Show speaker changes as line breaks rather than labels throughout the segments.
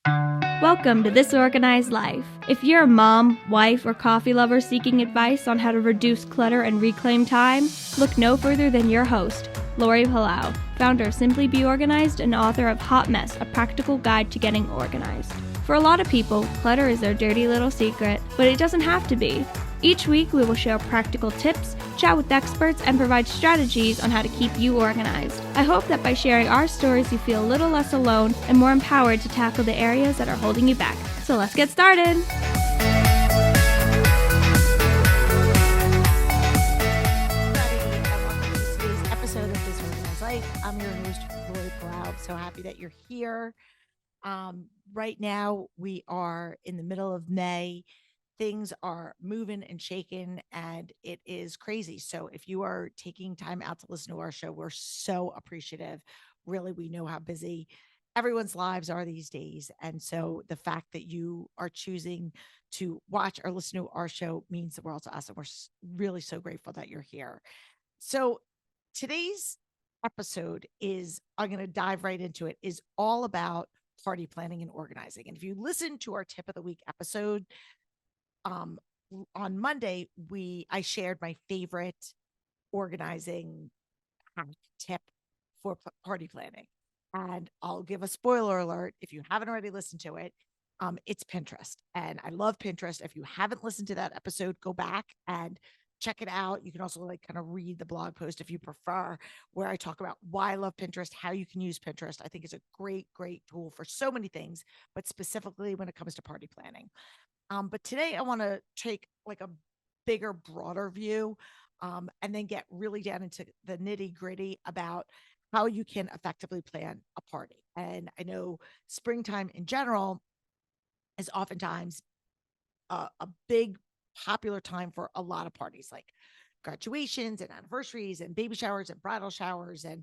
Welcome to This Organized Life. If you're a mom, wife, or coffee lover seeking advice on how to reduce clutter and reclaim time, look no further than your host, Lori Palau, founder of Simply Be Organized and author of Hot Mess, a practical guide to getting organized. For a lot of people, clutter is their dirty little secret, but it doesn't have to be. Each week, we will share practical tips, chat with experts, and provide strategies on how to keep you organized. I hope that by sharing our stories, you feel a little less alone and more empowered to tackle the areas that are holding you back. So let's get started.
Welcome to today's episode of This Organized Life. I'm your host, Lori Palau. So happy that you're here. Right now, we are in the middle of May. Things are moving and shaking, and it is crazy. So, if you are taking time out to listen to our show, we're so appreciative. Really, we know how busy everyone's lives are these days. And so, the fact that you are choosing to watch or listen to our show means the world to us. And we're really so grateful that you're here. So, today's episode is, I'm going to dive right into it, is all about party planning and organizing. And if you listen to our tip of the week episode, um on Monday, I shared my favorite organizing hack tip for party planning. And I'll give a spoiler alert if you haven't already listened to it. It's Pinterest. And I love Pinterest. If you haven't listened to that episode, go back and check it out. You can also kind of read the blog post if you prefer, where I talk about why I love Pinterest, how you can use Pinterest. I think it's a great, great tool for so many things, but specifically when it comes to party planning. But today I want to take like a bigger, broader view, and then get really down into the nitty gritty about how you can effectively plan a party. And I know springtime in general is oftentimes a big popular time for a lot of parties, like graduations and anniversaries and baby showers and bridal showers and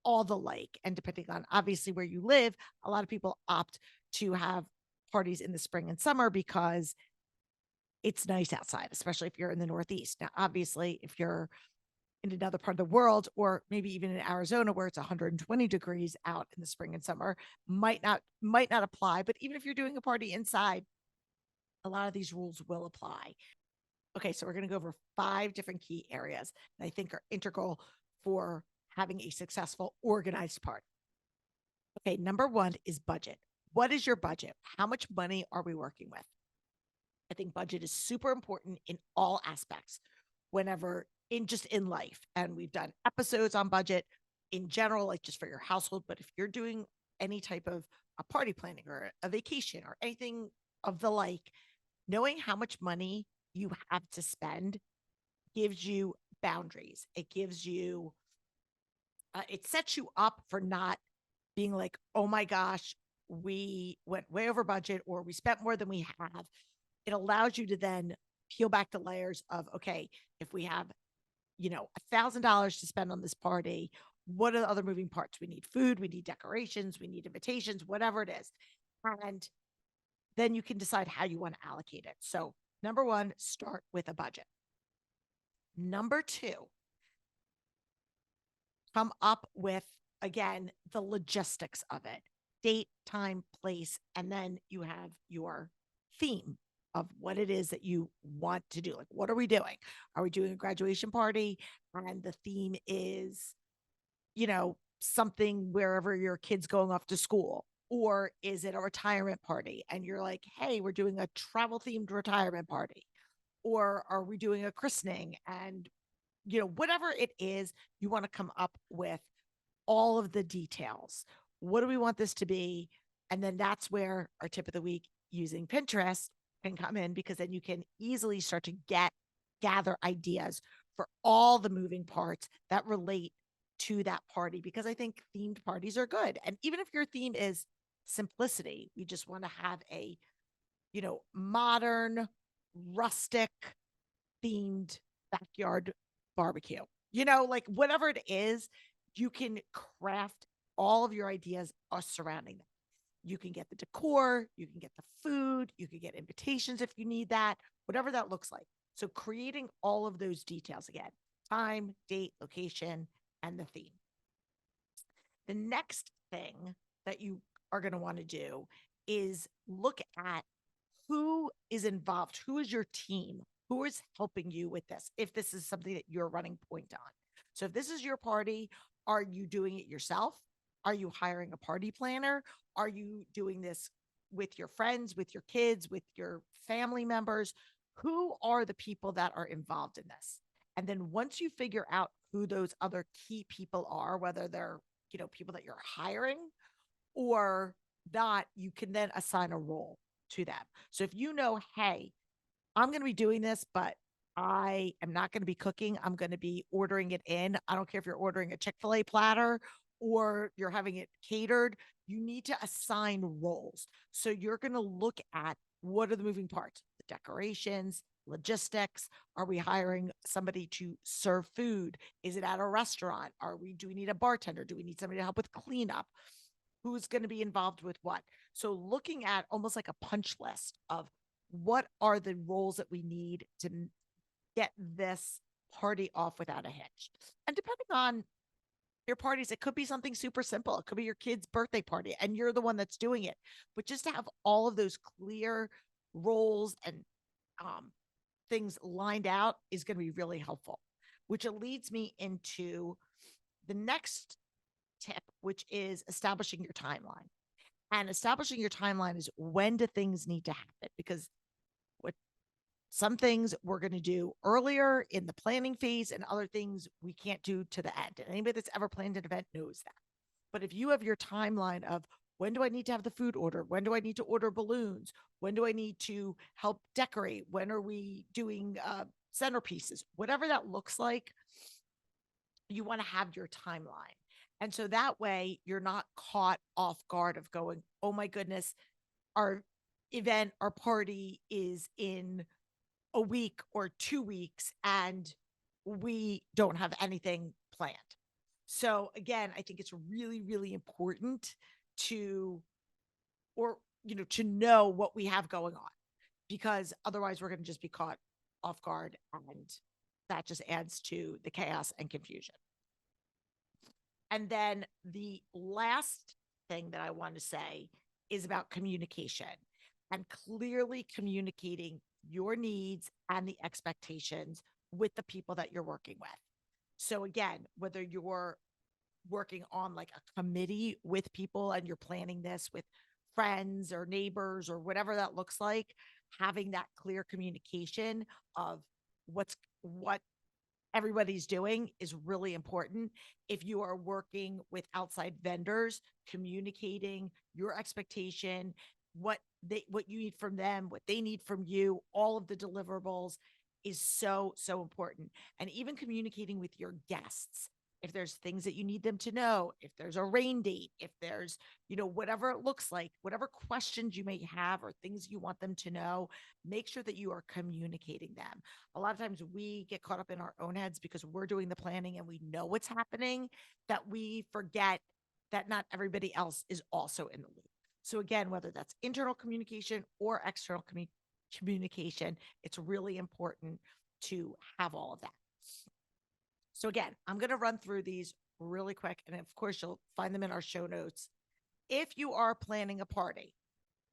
all the like. And depending on obviously where you live, a lot of people opt to have parties in the spring and summer because it's nice outside, especially if you're in the Northeast. Now, obviously, if you're in another part of the world, or maybe even in Arizona where it's 120 degrees out in the spring and summer, might not apply. But even if you're doing a party inside, a lot of these rules will apply. Okay, so we're going to go over 5 different key areas that I think are integral for having a successful organized party. Okay, number 1 is budget. What is your budget? How much money are we working with? I think budget is super important in all aspects, whenever in life. And we've done episodes on budget in general, like just for your household. But if you're doing any type of a party planning or a vacation or anything of the like, knowing how much money you have to spend gives you boundaries. It sets you up for not being like, oh my gosh, we went way over budget or we spent more than we have. It allows you to then peel back the layers of, okay, if we have, $1,000 to spend on this party, what are the other moving parts? We need food, we need decorations, we need invitations, whatever it is. And then you can decide how you want to allocate it. So, number 1, start with a budget. Number 2, come up with, again, the logistics of it: date, time, place, and then you have your theme of what it is that you want to do. Like, what are we doing? Are we doing a graduation party? And the theme is, something wherever your kid's going off to school. Or is it a retirement party? And you're like, hey, we're doing a travel themed retirement party. Or are we doing a christening? And, whatever it is, you want to come up with all of the details. What do we want this to be? And then that's where our tip of the week using Pinterest can come in, because then you can easily start to gather ideas for all the moving parts that relate to that party, because I think themed parties are good. And even if your theme is simplicity, we just want to have a, modern, rustic themed backyard barbecue. Like whatever it is, you can craft all of your ideas surrounding that. You can get the decor, you can get the food, you can get invitations if you need that, whatever that looks like. So creating all of those details again: time, date, location, and the theme. The next thing that you are going to want to do is look at who is involved, who is your team, who is helping you with this, if this is something that you're running point on. So if this is your party, are you doing it yourself? Are you hiring a party planner? Are you doing this with your friends, with your kids, with your family members? Who are the people that are involved in this? And then once you figure out who those other key people are, whether they're, people that you're hiring or not, you can then assign a role to them. So if you know, hey, I'm going to be doing this, but I am not going to be cooking. I'm going to be ordering it in. I don't care if you're ordering a Chick-fil-A platter or you're having it catered. You need to assign roles. So you're going to look at what are the moving parts, the decorations, logistics. Are we hiring somebody to serve food? Is it at a restaurant? Do we need a bartender? Do we need somebody to help with cleanup? Who's going to be involved with what? So looking at almost like a punch list of what are the roles that we need to get this party off without a hitch. And depending on your parties, it could be something super simple. It could be your kid's birthday party and you're the one that's doing it. But just to have all of those clear roles and things lined out is going to be really helpful, which leads me into the next tip, which is establishing your timeline. And establishing your timeline is when do things need to happen? Because what some things we're going to do earlier in the planning phase and other things we can't do to the end. And anybody that's ever planned an event knows that. But if you have your timeline of when do I need to have the food order? When do I need to order balloons? When do I need to help decorate? When are we doing centerpieces? Whatever that looks like, you want to have your timeline. And so that way you're not caught off guard of going, oh my goodness, our event, our party is in a week or 2 weeks and we don't have anything planned. So again, I think it's really, really important to, to know what we have going on, because otherwise we're going to just be caught off guard and that just adds to the chaos and confusion. And then the last thing that I want to say is about communication and clearly communicating your needs and the expectations with the people that you're working with. So again, whether you're working on like a committee with people and you're planning this with friends or neighbors or whatever that looks like, having that clear communication of what everybody's doing is really important. If you are working with outside vendors, communicating your expectation, what you need from them, what they need from you, all of the deliverables is so important. And even communicating with your guests, if there's things that you need them to know, if there's a rain date, if there's, whatever it looks like, whatever questions you may have or things you want them to know, make sure that you are communicating them. A lot of times we get caught up in our own heads because we're doing the planning and we know what's happening, that we forget that not everybody else is also in the loop. So again, whether that's internal communication or external communication, it's really important to have all of that. So again, I'm going to run through these really quick. And of course, you'll find them in our show notes. If you are planning a party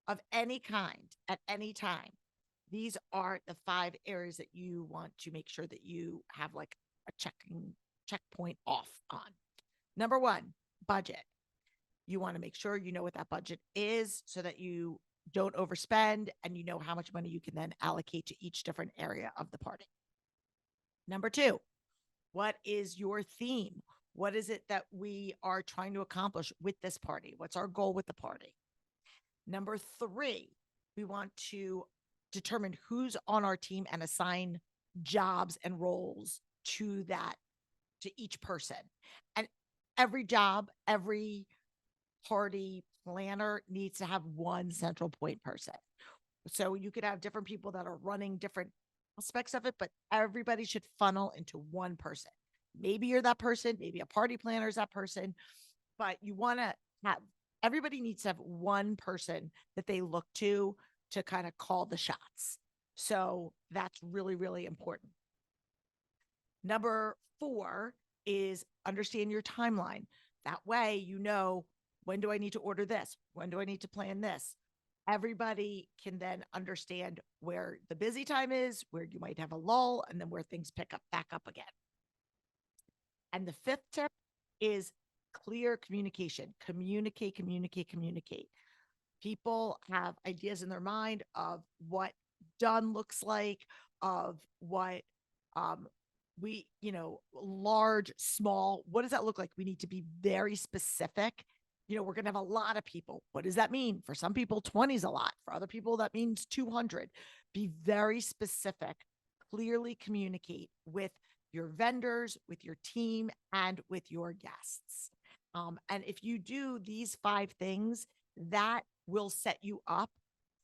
of any kind at any time, these are the 5 areas that you want to make sure that you have like a checkpoint off on. Number 1, budget. You want to make sure you know what that budget is so that you don't overspend and you know how much money you can then allocate to each different area of the party. Number 2, what is your theme? What is it that we are trying to accomplish with this party? What's our goal with the party? Number 3, we want to determine who's on our team and assign jobs and roles to each person. And every job, every party planner needs to have one central point person. So you could have different people that are running different aspects of it, but everybody should funnel into one person. Maybe you're that person, maybe a party planner is that person, but you want to have, everybody needs to have one person that they look to kind of call the shots. So that's really, really important. Number 4 is understand your timeline. That way, when do I need to order this? When do I need to plan this? Everybody can then understand where the busy time is, where you might have a lull, and then where things pick up back up again. And the fifth tip is clear communication. Communicate, communicate, communicate. People have ideas in their mind of what done looks like, of what large, small, what does that look like? We need to be very specific. We're going to have a lot of people. What does that mean? For some people, 20 is a lot. For other people, that means 200. Be very specific. Clearly communicate with your vendors, with your team, and with your guests. And if you do these 5 things, that will set you up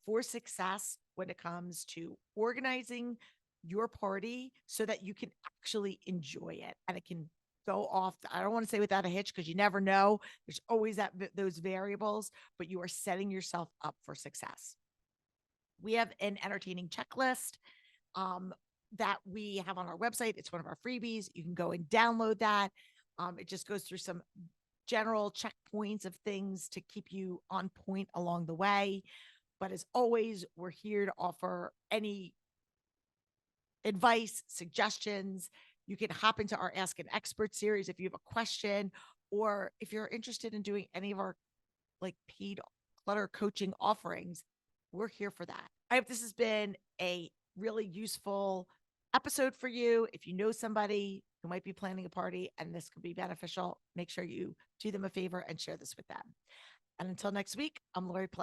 for success when it comes to organizing your party so that you can actually enjoy it and it can go off. I don't want to say without a hitch because you never know. There's always those variables, but you are setting yourself up for success. We have an entertaining checklist that we have on our website. It's one of our freebies. You can go and download that. It just goes through some general checkpoints of things to keep you on point along the way. But as always, we're here to offer any advice, suggestions. You can hop into our Ask an Expert series if you have a question, or if you're interested in doing any of our paid clutter coaching offerings, we're here for that. I hope this has been a really useful episode for you. If you know somebody who might be planning a party and this could be beneficial, make sure you do them a favor and share this with them. And until next week, I'm Lori Plow.